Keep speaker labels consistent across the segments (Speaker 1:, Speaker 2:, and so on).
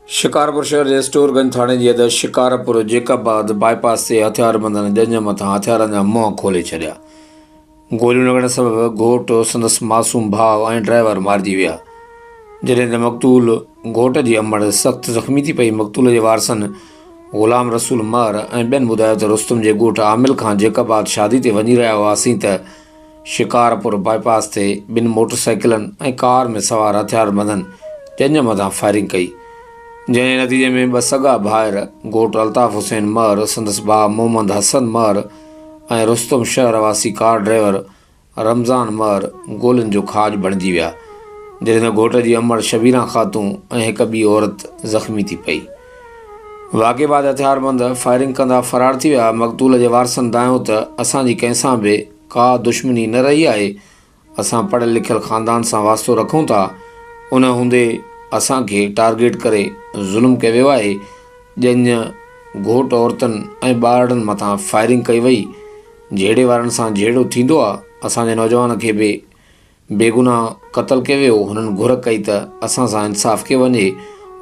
Speaker 1: शिकारपुर शहर जे स्टोरगंज थाणे जी हद शिकारपुर जेकाबाद बाईपास से हथियारबंदनि जंज मथां हथियारनि जा मुंहं खोले छॾिया। गोलियूं लॻण सबबि घोटु, संदसि मासूम भाउ ऐं ड्राइवर मारिजी विया। जॾहिं त मक़तूल घोट जी अमड़ सख़्तु ज़ख़्मी थी पई। मक़तूल जे वारसनि ग़ुलाम रसूल मर ऐं ॿियनि ॿुधायो त रुस्तम जे ॻोठु आमिल खां जेकाबाद शादी ते वञी रहिया हुआसीं त शिकारपुर बाईपास ते ॿिनि मोटरसाइकिलनि ऐं कार में सवार हथियारबंदनि जंज मथां फायरिंग कई, जंहिं नतीजे में ॿ सॻा भाइर घोटु अल्ताफ़ हुसैन मर, संदसि भाउ मोहम्मद हसन मर ऐं रुस्तम शहर वासी कार ड्राइवर रमज़ान मर गोलियुनि जो खाज बणिजी विया। जॾहिं त घोट जी अमड़ शबीरा ख़ातून ऐं हिकु ॿी औरत ज़ख़्मी थी पई। वाक़े बाद हथियारबंद फायरिंग कंदा फ़रार थी विया। मक़तूल जे वारसनि दायो त असांजी कंहिंसां बि का दुश्मनी न रही आहे। असां पढ़ियल लिखियल ख़ानदान सां वास्तो रखूं था, उन हूंदे असांखे टारगेट करे ज़ुल्म कयो वियो आहे। ॼञ घोट औरतुनि ऐं ॿारनि मथां फायरिंग कई वई। जहिड़े वारनि सां जहिड़ो थींदो आहे, असांजे नौजवान खे बि बेगुनाह क़तल कयो वियो। हुननि घुर कई त असां सां इंसाफ़ कयो वञे।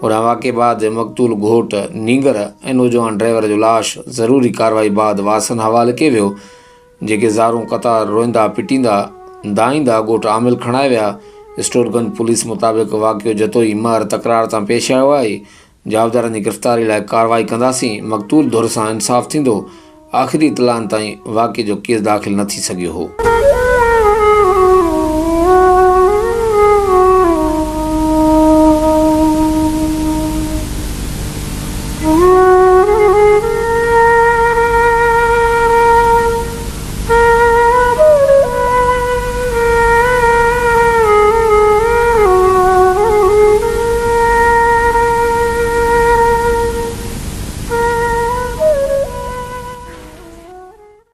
Speaker 1: उन वाक़े बाद मक़तूल घोट नींगर ऐं नौजवान ड्राइवर जो लाश ज़रूरी कार्रवाई बाद वारसनि हवाले कयो वियो, जेके ज़ारूं क़तार रोईंदा पिटींदा दाईंदा ॻोठु आमिल खणाए विया। स्टोरगंज पुलिस मुताबिक़ वाक़ियो जतोई महर तकरार तां पेश आयो आहे। जवाबदारनि जी गिरफ़्तारी लाइ कार्रवाई कंदासीं। मक़तूल धुर सां इंसाफ़ थींदो। आख़िरी इतलाउनि ताईं वाक़िए जो केस दाख़िल न थी सघियो हो।